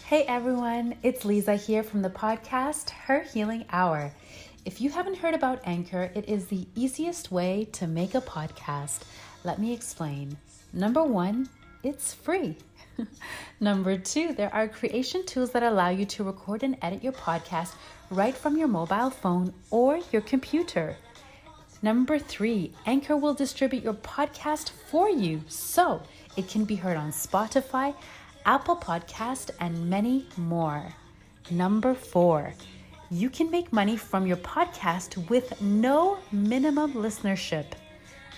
Hey everyone, it's Lisa here from the podcast Her Healing Hour. If you haven't heard about Anchor, it is the easiest way to make a podcast. Let me explain. Number one, it's free. Number two, there are creation tools that allow you to record and edit your podcast right from your mobile phone or your computer. Number three, Anchor will distribute your podcast for you so it can be heard on Spotify, Apple Podcast, and many more. Number four, you can make money from your podcast with no minimum listenership.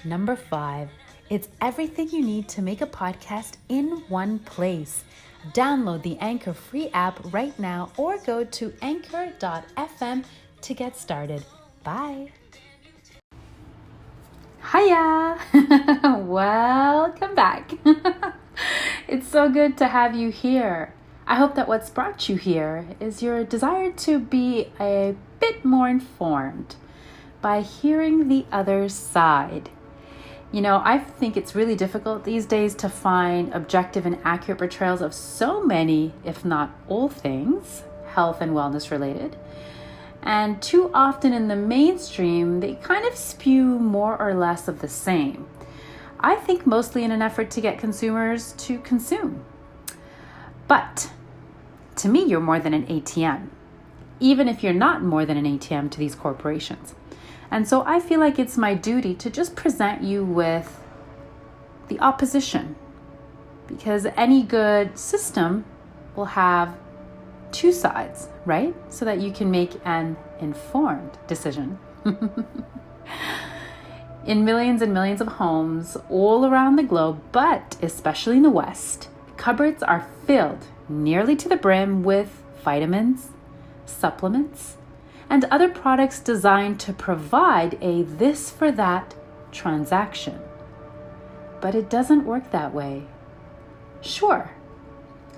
Number five, it's everything you need to make a podcast in one place. Download the Anchor free app right now or go to anchor.fm to get started. Bye. Hiya! Welcome back. It's so good to have you here. I hope that what's brought you here is your desire to be a bit more informed by hearing the other side. You know, I think it's really difficult these days to find objective and accurate portrayals of so many, if not all things, health and wellness related. And too often in the mainstream, they kind of spew more or less of the same. I think mostly in an effort to get consumers to consume. But to me, you're more than an ATM, even if you're not more than an ATM to these corporations. And so I feel like it's my duty to just present you with the opposition, because any good system will have two sides, right? So that you can make an informed decision. In millions and millions of homes all around the globe, but especially in the West, cupboards are filled nearly to the brim with vitamins, supplements, and other products designed to provide a this for that transaction. But it doesn't work that way. Sure,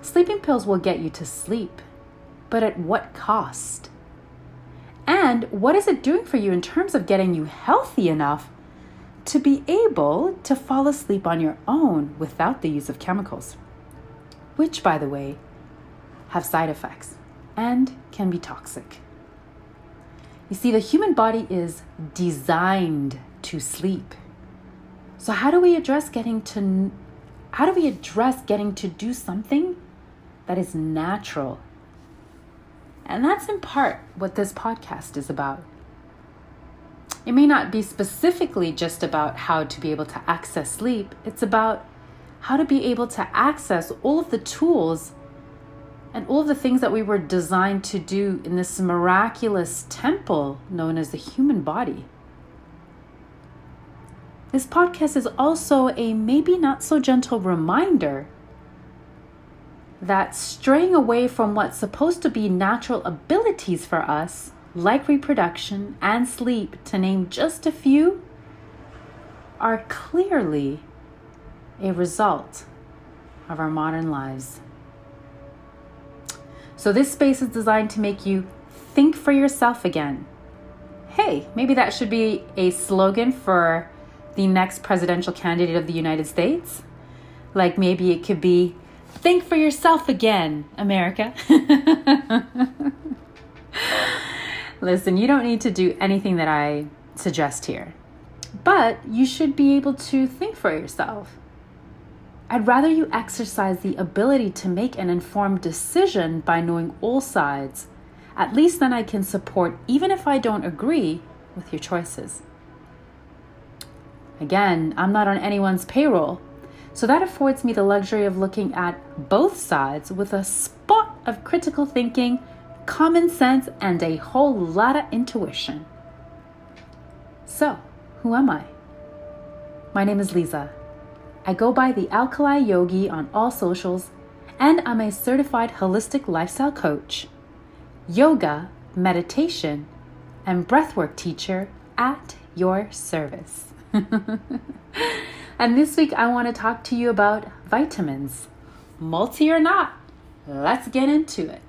sleeping pills will get you to sleep, but at what cost? And what is it doing for you in terms of getting you healthy enough to be able to fall asleep on your own without the use of chemicals, which, by the way, have side effects and can be toxic? You see, the human body is designed to sleep. So how do we address getting to do something that is natural? And that's in part what this podcast is about. It may not be specifically just about how to be able to access sleep. It's about how to be able to access all of the tools and all of the things that we were designed to do in this miraculous temple known as the human body. This podcast is also a maybe not so gentle reminder that straying away from what's supposed to be natural abilities for us, like reproduction and sleep, to name just a few, are clearly a result of our modern lives. So this space is designed to make you think for yourself again. Hey, maybe that should be a slogan for the next presidential candidate of the United States. Like maybe it could be, think for yourself again, America. Listen, you don't need to do anything that I suggest here, but you should be able to think for yourself. I'd rather you exercise the ability to make an informed decision by knowing all sides. At least then I can support, even if I don't agree with your choices. Again, I'm not on anyone's payroll, so that affords me the luxury of looking at both sides with a spot of critical thinking, common sense, and a whole lot of intuition. So, who am I? My name is Lisa. I go by the AlkaliYogi on all socials, and I'm a certified holistic lifestyle coach, yoga, meditation, and breathwork teacher at your service. And this week I want to talk to you about vitamins. Multi or not, let's get into it.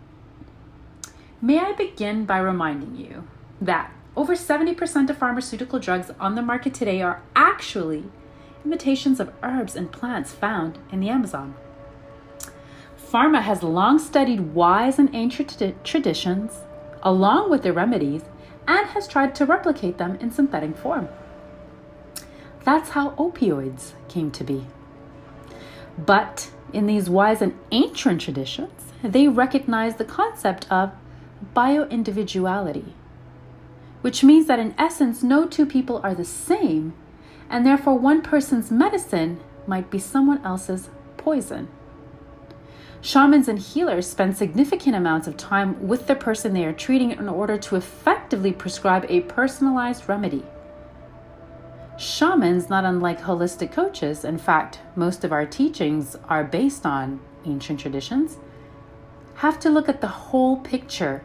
May I begin by reminding you that over 70% of pharmaceutical drugs on the market today are actually imitations of herbs and plants found in the Amazon. Pharma has long studied wise and ancient traditions, along with their remedies, and has tried to replicate them in synthetic form. That's how opioids came to be. But in these wise and ancient traditions, they recognize the concept of bioindividuality, which means that in essence, no two people are the same, and therefore one person's medicine might be someone else's poison. Shamans and healers spend significant amounts of time with the person they are treating in order to effectively prescribe a personalized remedy. Shamans, not unlike holistic coaches, in fact, most of our teachings are based on ancient traditions, have to look at the whole picture.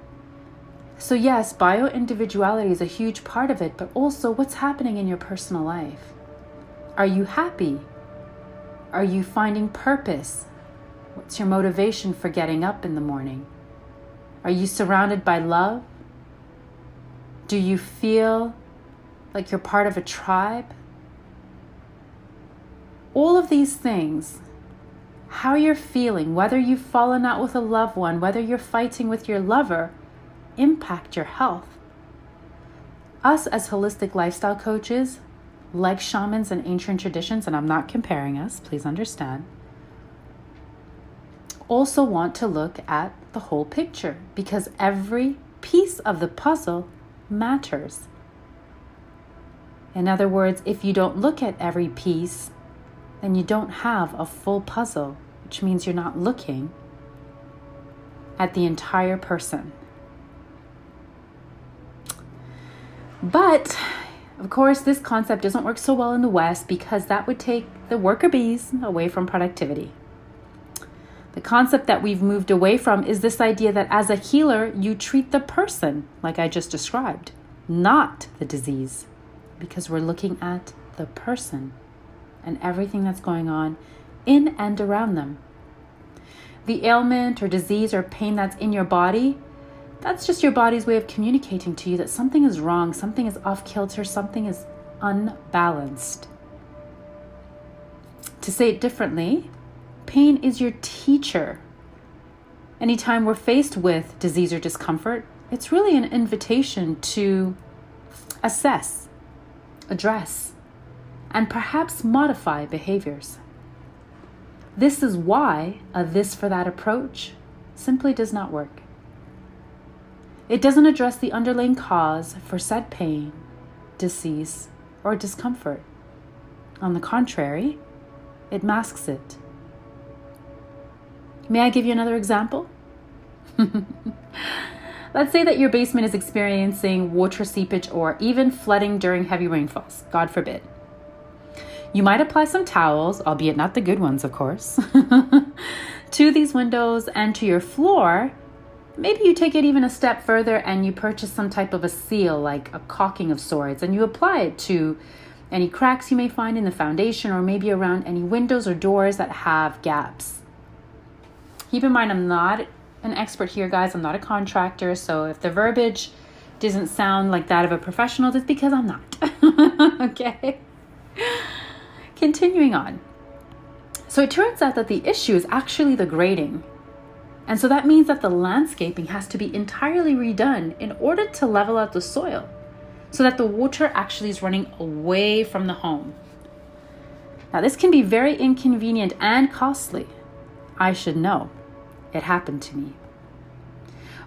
So yes, bioindividuality is a huge part of it, but also what's happening in your personal life. Are you happy? Are you finding purpose? What's your motivation for getting up in the morning? Are you surrounded by love? Do you feel like you're part of a tribe? All of these things, how you're feeling, whether you've fallen out with a loved one, whether you're fighting with your lover, impact your health. Us as holistic lifestyle coaches, like shamans and ancient traditions, and I'm not comparing us, please understand, also want to look at the whole picture because every piece of the puzzle matters. In other words, if you don't look at every piece, then you don't have a full puzzle, which means you're not looking at the entire person. But, of course, this concept doesn't work so well in the West because that would take the worker bees away from productivity. The concept that we've moved away from is this idea that as a healer, you treat the person, like I just described, not the disease, because we're looking at the person and everything that's going on in and around them. The ailment or disease or pain that's in your body, that's just your body's way of communicating to you that something is wrong, something is off kilter, something is unbalanced. To say it differently, pain is your teacher. Anytime we're faced with disease or discomfort, it's really an invitation to assess, address, and perhaps modify behaviors. This is why a this for that approach simply does not work. It doesn't address the underlying cause for said pain, disease, or discomfort. On the contrary, it masks it. May I give you another example? Let's say that your basement is experiencing water seepage or even flooding during heavy rainfalls, God forbid. You might apply some towels, albeit not the good ones, of course, to these windows and to your floor. Maybe you take it even a step further and you purchase some type of a seal, like a caulking of sorts, and you apply it to any cracks you may find in the foundation or maybe around any windows or doors that have gaps. Keep in mind, I'm not an expert here, guys. I'm not a contractor, so if the verbiage doesn't sound like that of a professional, that's because I'm not. Okay? Continuing on. So it turns out that the issue is actually the grading. And so that means that the landscaping has to be entirely redone in order to level out the soil so that the water actually is running away from the home. Now, this can be very inconvenient and costly. I should know. It happened to me.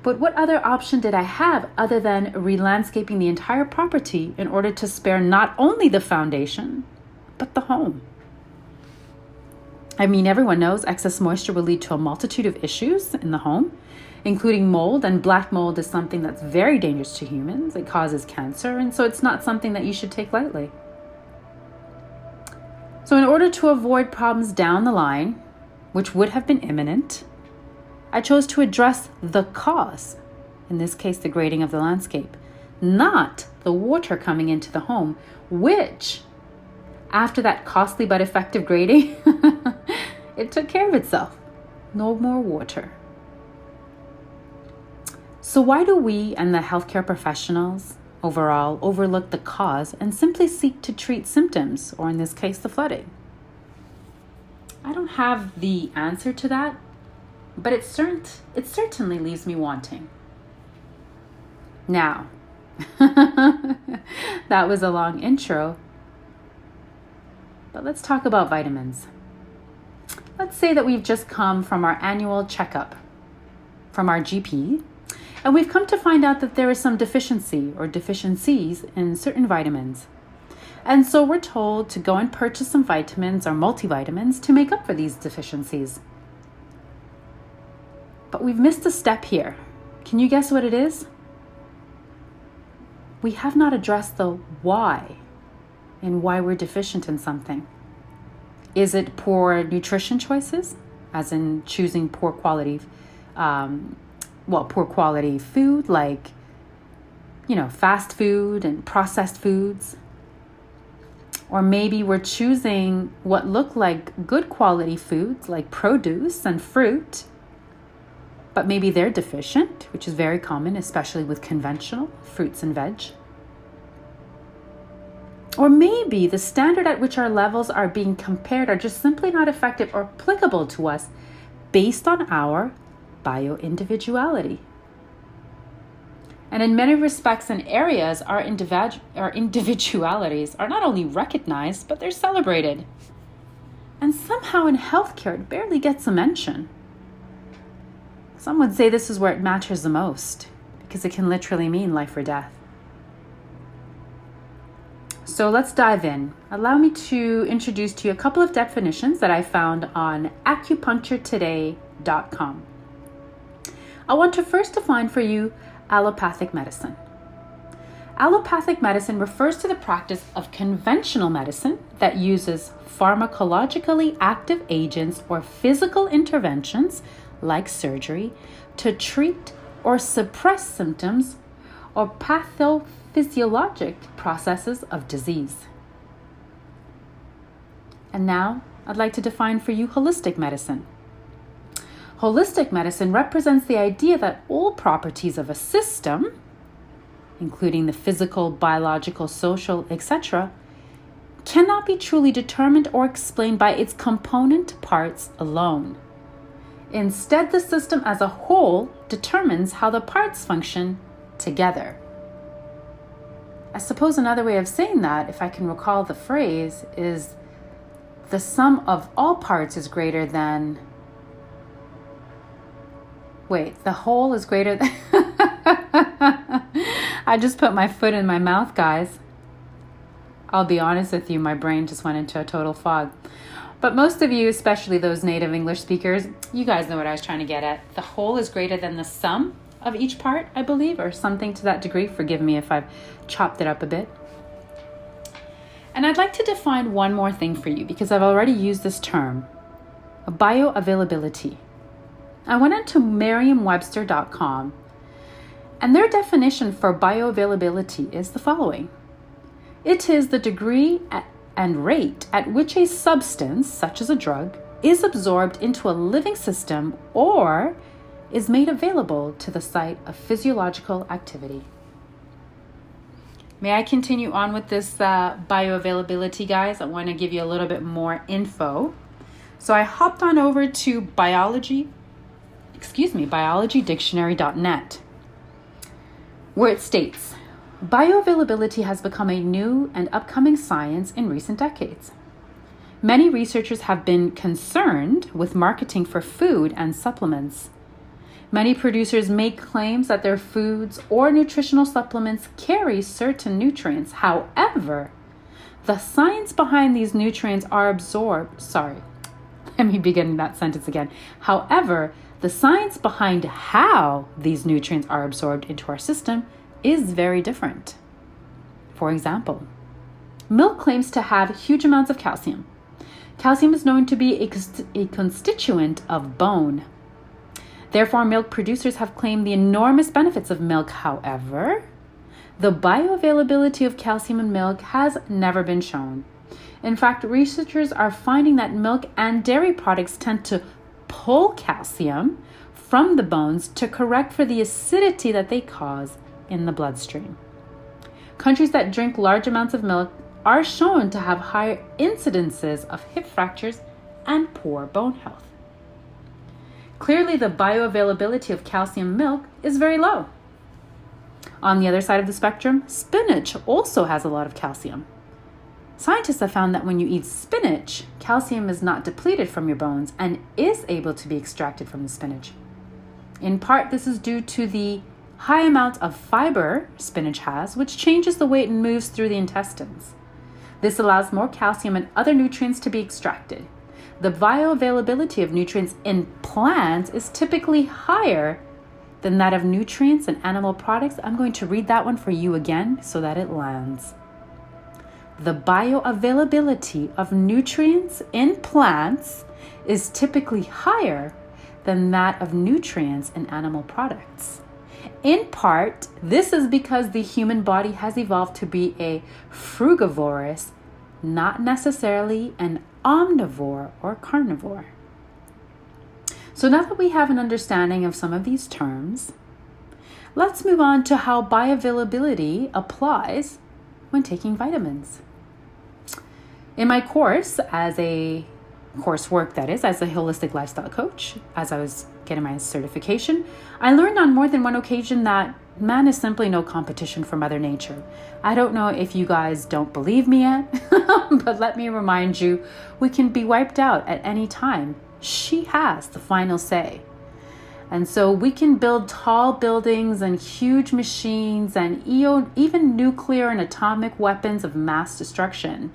But what other option did I have other than re-landscaping the entire property in order to spare not only the foundation, but the home? I mean, everyone knows excess moisture will lead to a multitude of issues in the home, including mold, and black mold is something that's very dangerous to humans. It causes cancer, and so it's not something that you should take lightly. So in order to avoid problems down the line, which would have been imminent, I chose to address the cause, in this case, the grading of the landscape, not the water coming into the home, which, after that costly but effective grading, it took care of itself. No more water. So why do we and the healthcare professionals overall overlook the cause and simply seek to treat symptoms, or in this case, the flooding? I don't have the answer to that. but it certainly leaves me wanting. Now, that was a long intro, but let's talk about vitamins. Let's say that we've just come from our annual checkup from our GP, and we've come to find out that there is some deficiency or deficiencies in certain vitamins. And so we're told to go and purchase some vitamins or multivitamins to make up for these deficiencies. But we've missed a step here. Can you guess what it is? We have not addressed the why and why we're deficient in something. Is it poor nutrition choices, as in choosing poor quality food like, fast food and processed foods? Or maybe we're choosing what look like good quality foods like produce and fruit, but maybe they're deficient, which is very common, especially with conventional fruits and veg. Or maybe the standard at which our levels are being compared are just simply not effective or applicable to us based on our bio-individuality. And in many respects and areas, our individualities are not only recognized, but they're celebrated. And somehow in healthcare, it barely gets a mention. Some would say this is where it matters the most, because it can literally mean life or death. So let's dive in. Allow me to introduce to you a couple of definitions that I found on acupuncturetoday.com. I want to first define for you allopathic medicine. Allopathic medicine refers to the practice of conventional medicine that uses pharmacologically active agents or physical interventions like surgery to treat or suppress symptoms or pathophysiologic processes of disease. And now I'd like to define for you holistic medicine. Holistic medicine represents the idea that all properties of a system, including the physical, biological, social, etc., cannot be truly determined or explained by its component parts alone. Instead, the system as a whole determines how the parts function together. I suppose another way of saying that, if I can recall the phrase, is the sum of all parts is greater than... the whole is greater than... I just put my foot in my mouth, guys. I'll be honest with you, my brain just went into a total fog. But most of you, especially those native English speakers, you guys know what I was trying to get at. The whole is greater than the sum of each part, I believe, or something to that degree. Forgive me if I've chopped it up a bit. And I'd like to define one more thing for you because I've already used this term, bioavailability. I went into Merriam-Webster.com, and their definition for bioavailability is the following. It is the degree and rate at which a substance, such as a drug, is absorbed into a living system or is made available to the site of physiological activity. May I continue on with this bioavailability, guys? I want to give you a little bit more info. So I hopped on over to biologydictionary.net, where it states, bioavailability has become a new and upcoming science in recent decades. Many researchers have been concerned with marketing for food and supplements. Many producers make claims that their foods or nutritional supplements carry certain nutrients. However, the science behind these nutrients are absorbed. However, the science behind how these nutrients are absorbed into our system is very different. For example, milk claims to have huge amounts of calcium. Calcium is known to be a constituent of bone. Therefore, milk producers have claimed the enormous benefits of milk. However, the bioavailability of calcium in milk has never been shown. In fact, researchers are finding that milk and dairy products tend to pull calcium from the bones to correct for the acidity that they cause in the bloodstream. Countries that drink large amounts of milk are shown to have higher incidences of hip fractures and poor bone health. Clearly, the bioavailability of calcium milk is very low. On the other side of the spectrum, spinach also has a lot of calcium. Scientists have found that when you eat spinach, calcium is not depleted from your bones and is able to be extracted from the spinach. In part, this is due to the high amount of fiber spinach has, which changes the way it moves through the intestines. This allows more calcium and other nutrients to be extracted. The bioavailability of nutrients in plants is typically higher than that of nutrients in animal products. I'm going to read that one for you again so that it lands. The bioavailability of nutrients in plants is typically higher than that of nutrients in animal products. In part, this is because the human body has evolved to be a frugivorous, not necessarily an omnivore or carnivore. So now that we have an understanding of some of these terms, let's move on to how bioavailability applies when taking vitamins. In my course, as a coursework that is, as a holistic lifestyle coach, as I was getting my certification, I learned on more than one occasion that man is simply no competition for Mother Nature. I don't know if you guys don't believe me yet, but let me remind you, we can be wiped out at any time. She has the final say. And so we can build tall buildings and huge machines and even nuclear and atomic weapons of mass destruction.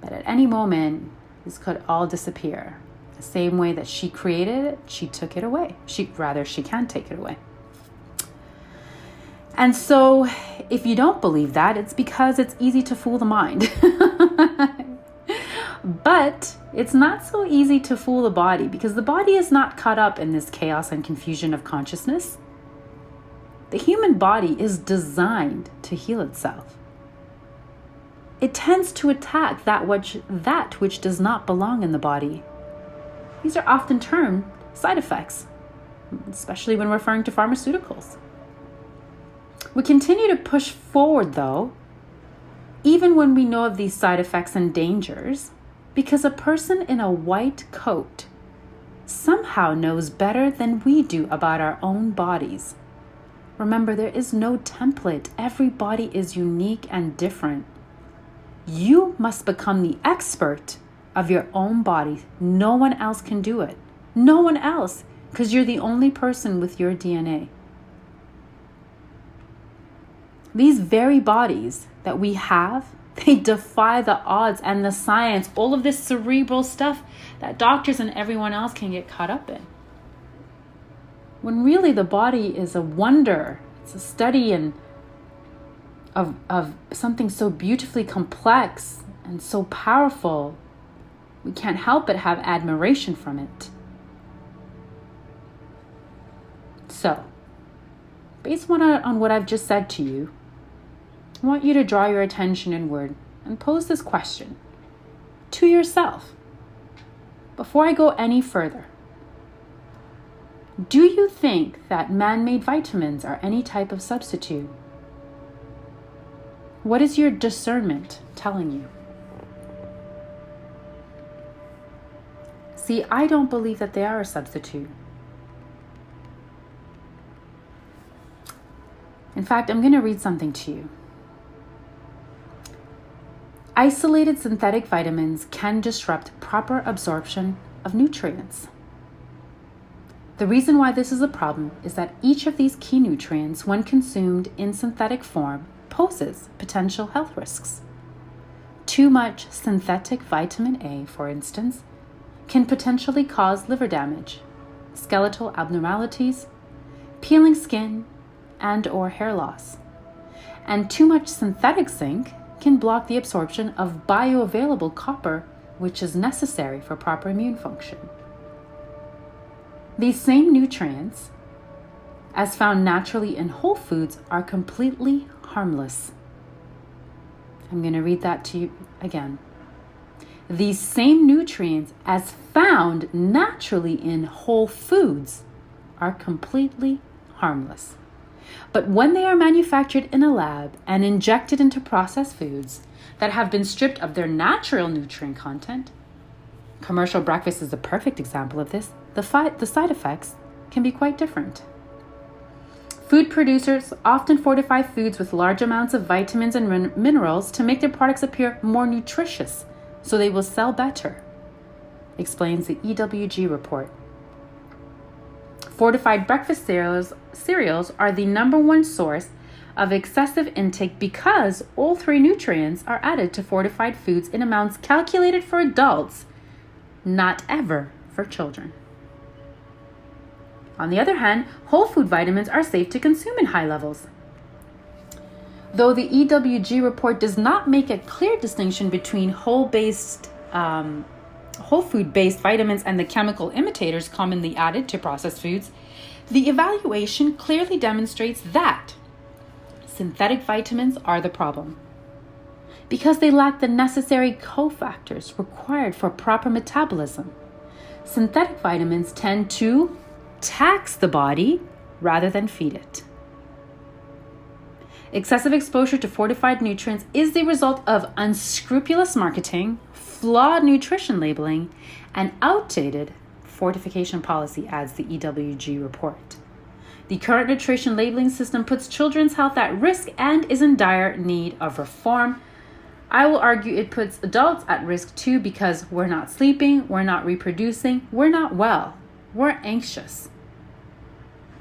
But at any moment, this could all disappear. The same way that she created it, she took it away. She can take it away. And so if you don't believe that, it's because it's easy to fool the mind. But it's not so easy to fool the body, because the body is not caught up in this chaos and confusion of consciousness. The human body is designed to heal itself. It tends to attack that which does not belong in the body. These are often termed side effects, especially when referring to pharmaceuticals. We continue to push forward, though, even when we know of these side effects and dangers, because a person in a white coat somehow knows better than we do about our own bodies. Remember, there is no template. Every body is unique and different. You must become the expert of your own body. No one else can do it. No one else, because you're the only person with your DNA. These very bodies that we have, they defy the odds and the science, all of this cerebral stuff that doctors and everyone else can get caught up in. When really the body is a wonder. It's a study of something so beautifully complex and so powerful. We can't help but have admiration from it. So, based on what I've just said to you, I want you to draw your attention inward and pose this question to yourself. Before I go any further, do you think that man-made vitamins are any type of substitute? What is your discernment telling you? See, I don't believe that they are a substitute. In fact, I'm going to read something to you. Isolated synthetic vitamins can disrupt proper absorption of nutrients. The reason why this is a problem is that each of these key nutrients, when consumed in synthetic form, poses potential health risks. Too much synthetic vitamin A, for instance, can potentially cause liver damage, skeletal abnormalities, peeling skin, and/or hair loss. And too much synthetic zinc can block the absorption of bioavailable copper, which is necessary for proper immune function. These same nutrients, as found naturally in whole foods, are completely harmless. I'm going to read that to you again. These same nutrients, as found naturally in whole foods, are completely harmless. But when they are manufactured in a lab and injected into processed foods that have been stripped of their natural nutrient content, Commercial breakfast is a perfect example of this. The side effects can be quite different. Food producers often fortify foods with large amounts of vitamins and minerals to make their products appear more nutritious, so they will sell better, explains the EWG report. Fortified breakfast cereals are the number one source of excessive intake because all three nutrients are added to fortified foods in amounts calculated for adults, not ever for children. On the other hand, whole food vitamins are safe to consume in high levels. Though the EWG report does not make a clear distinction between whole food-based vitamins and the chemical imitators commonly added to processed foods, the evaluation clearly demonstrates that synthetic vitamins are the problem because they lack the necessary cofactors required for proper metabolism. Synthetic vitamins tend to tax the body rather than feed it. Excessive exposure to fortified nutrients is the result of unscrupulous marketing, flawed nutrition labeling, and outdated fortification policy, adds the EWG report. The current nutrition labeling system puts children's health at risk and is in dire need of reform. I will argue it puts adults at risk too because we're not sleeping, we're not reproducing, we're not well, we're anxious.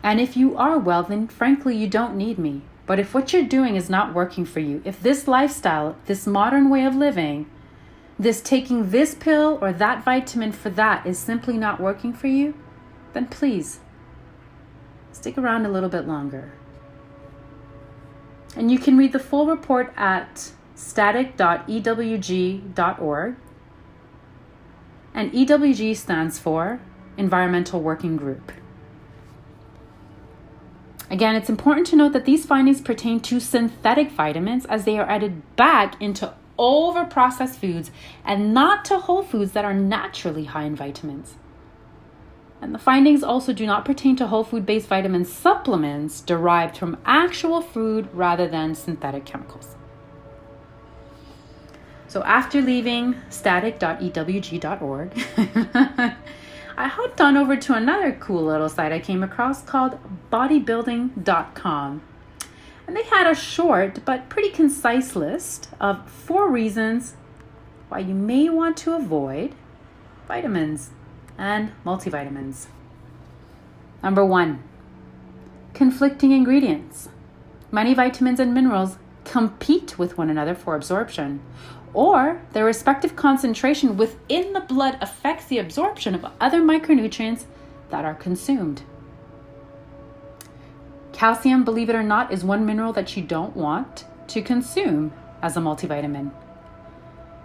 And if you are well, then frankly, you don't need me. But if what you're doing is not working for you, if this lifestyle, this modern way of living, this taking this pill or that vitamin for that is simply not working for you, then please stick around a little bit longer. And you can read the full report at static.ewg.org. And EWG stands for Environmental Working Group. Again, it's important to note that these findings pertain to synthetic vitamins as they are added back into over-processed foods and not to whole foods that are naturally high in vitamins. And the findings also do not pertain to whole food-based vitamin supplements derived from actual food rather than synthetic chemicals. So after leaving static.ewg.org, I hopped on over to another cool little site I came across called bodybuilding.com. And they had a short but pretty concise list of 4 reasons why you may want to avoid vitamins and multivitamins. Number 1, conflicting ingredients. Many vitamins and minerals compete with one another for absorption, or their respective concentration within the blood affects the absorption of other micronutrients that are consumed. Calcium, believe it or not, is one mineral that you don't want to consume as a multivitamin.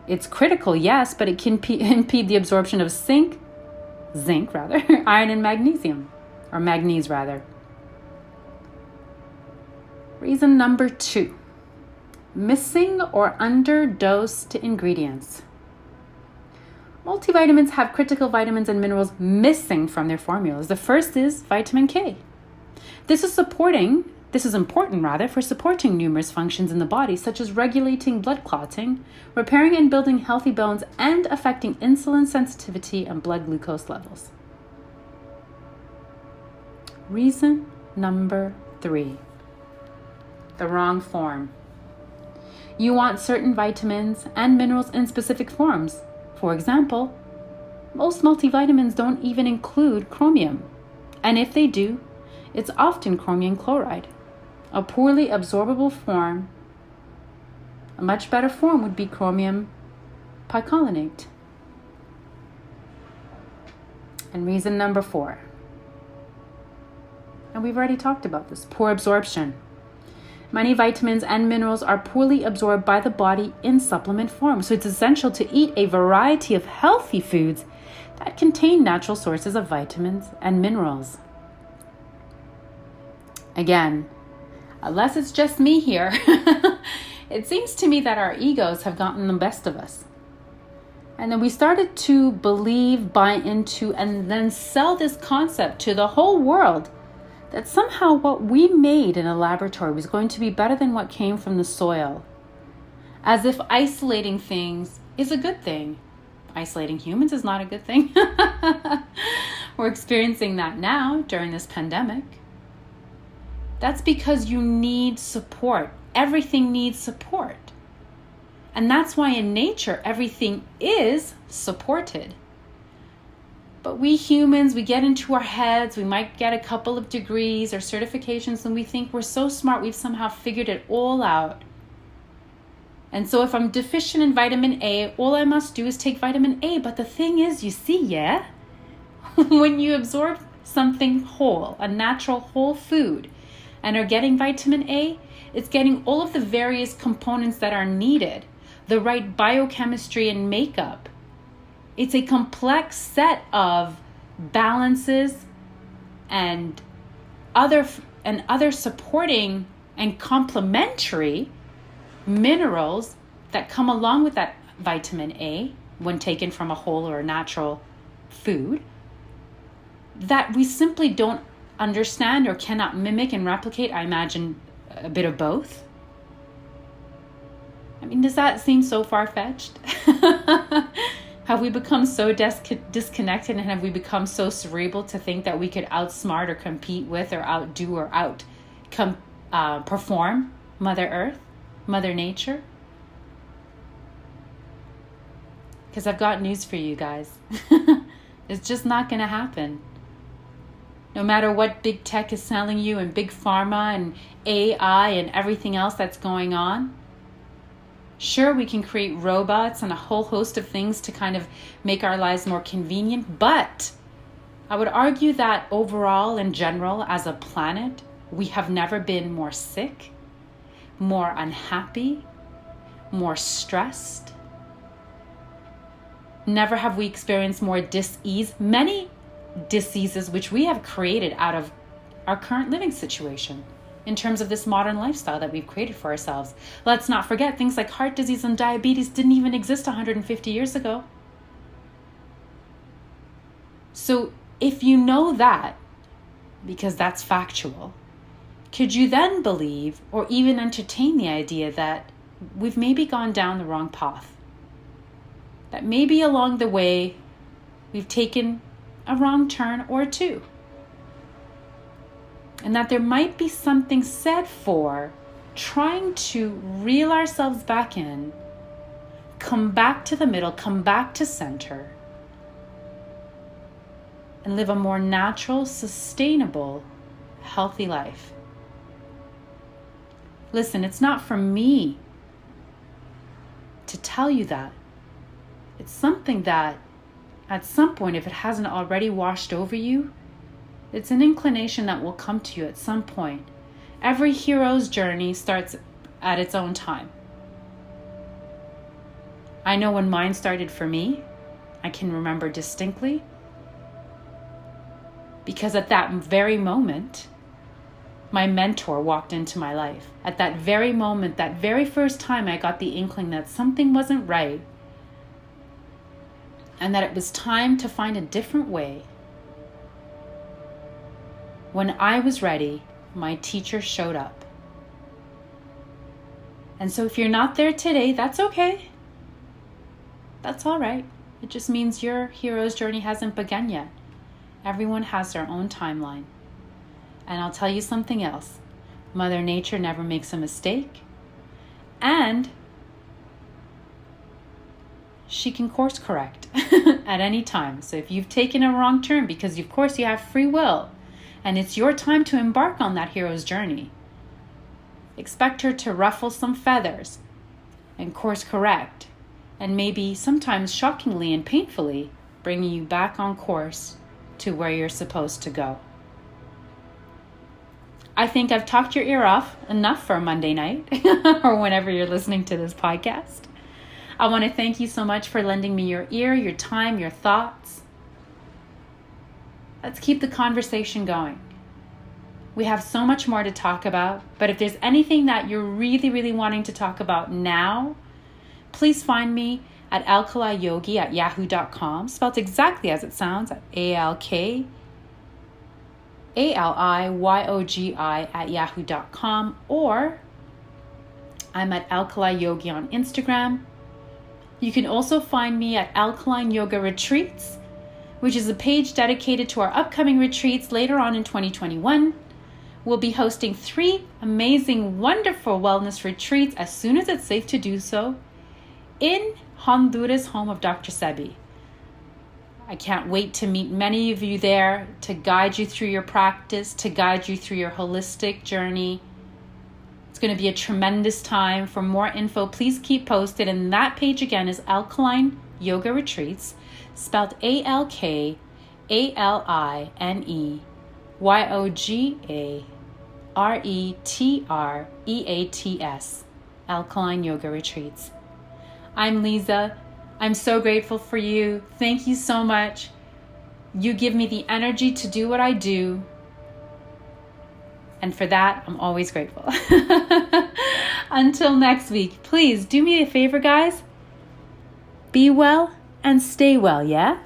It's critical, yes, but it can impede the absorption of zinc, iron and magnesium, or manganese rather. Reason number 2. Missing or underdosed ingredients. Multivitamins have critical vitamins and minerals missing from their formulas. The first is vitamin K. This is important for supporting numerous functions in the body, such as regulating blood clotting, repairing and building healthy bones, and affecting insulin sensitivity and blood glucose levels. Reason number 3. The wrong form. You want certain vitamins and minerals in specific forms. For example, most multivitamins don't even include chromium. And if they do, it's often chromium chloride, a poorly absorbable form. A much better form would be chromium picolinate. And reason number 4. And we've already talked about this, poor absorption. Many vitamins and minerals are poorly absorbed by the body in supplement form, so it's essential to eat a variety of healthy foods that contain natural sources of vitamins and minerals. Again, unless it's just me here, it seems to me that our egos have gotten the best of us. And then we started to believe, buy into, and then sell this concept to the whole world that somehow what we made in a laboratory was going to be better than what came from the soil. As if isolating things is a good thing. Isolating humans is not a good thing. We're experiencing that now during this pandemic. That's because you need support. Everything needs support. And that's why in nature, everything is supported. But we humans, we get into our heads, we might get a couple of degrees or certifications, and we think we're so smart, we've somehow figured it all out. And so if I'm deficient in vitamin A, all I must do is take vitamin A. But the thing is, you see, yeah, when you absorb something whole, a natural whole food, and are getting vitamin A, it's getting all of the various components that are needed, the right biochemistry and makeup. It's a complex set of balances and other supporting and complementary minerals that come along with that vitamin A when taken from a whole or a natural food that we simply don't understand or cannot mimic and replicate. I imagine a bit of both. I mean, does that seem so far-fetched? Have we become so disconnected, and have we become so cerebral to think that we could outsmart or compete with or outdo or perform Mother Earth, Mother Nature? Because I've got news for you guys. It's just not going to happen. No matter what big tech is selling you, and big pharma and AI and everything else that's going on. Sure, we can create robots and a whole host of things to kind of make our lives more convenient, but I would argue that overall, in general, as a planet, we have never been more sick, more unhappy, more stressed. Never have we experienced more dis-ease, many diseases which we have created out of our current living situation. In terms of this modern lifestyle that we've created for ourselves. Let's not forget things like heart disease and diabetes didn't even exist 150 years ago. So if you know that, because that's factual, could you then believe or even entertain the idea that we've maybe gone down the wrong path? That maybe along the way we've taken a wrong turn or two? And that there might be something said for trying to reel ourselves back in, come back to the middle, come back to center, and live a more natural, sustainable, healthy life. Listen, it's not for me to tell you that. It's something that at some point, if it hasn't already washed over you, it's an inclination that will come to you at some point. Every hero's journey starts at its own time. I know when mine started for me, I can remember distinctly, because at that very moment, my mentor walked into my life. At that very moment, that very first time I got the inkling that something wasn't right, and that it was time to find a different way. When I was ready, my teacher showed up. And so if you're not there today, that's okay. That's all right. It just means your hero's journey hasn't begun yet. Everyone has their own timeline. And I'll tell you something else. Mother Nature never makes a mistake. And she can course correct at any time. So if you've taken a wrong turn, because of course you have free will, and it's your time to embark on that hero's journey, expect her to ruffle some feathers and course correct, and maybe sometimes shockingly and painfully bringing you back on course to where you're supposed to go. I think I've talked your ear off enough for a Monday night or whenever you're listening to this podcast. I want to thank you so much for lending me your ear, your time, your thoughts. Let's keep the conversation going. We have so much more to talk about, but if there's anything that you're really, really wanting to talk about now, please find me at AlkaliYogi at yahoo.com, spelled exactly as it sounds, at AlkaliYogi at yahoo.com, or I'm at AlkaliYogi on Instagram, You can also find me at AlkaliYogi Retreats, which is a page dedicated to our upcoming retreats later on in 2021. We'll be hosting 3 amazing, wonderful wellness retreats as soon as it's safe to do so in Honduras, home of Dr. Sebi. I can't wait to meet many of you there to guide you through your practice, to guide you through your holistic journey. It's going to be a tremendous time. For more info, please keep posted. And that page again is AlkaliYogi Retreats, spelled AlkaliYogaRetreats, AlkaliYogi Retreats. I'm Lisa. I'm so grateful for you. Thank you so much. You give me the energy to do what I do. And for that, I'm always grateful. Until next week, please do me a favor, guys. Be well and stay well, yeah?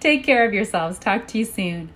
Take care of yourselves. Talk to you soon.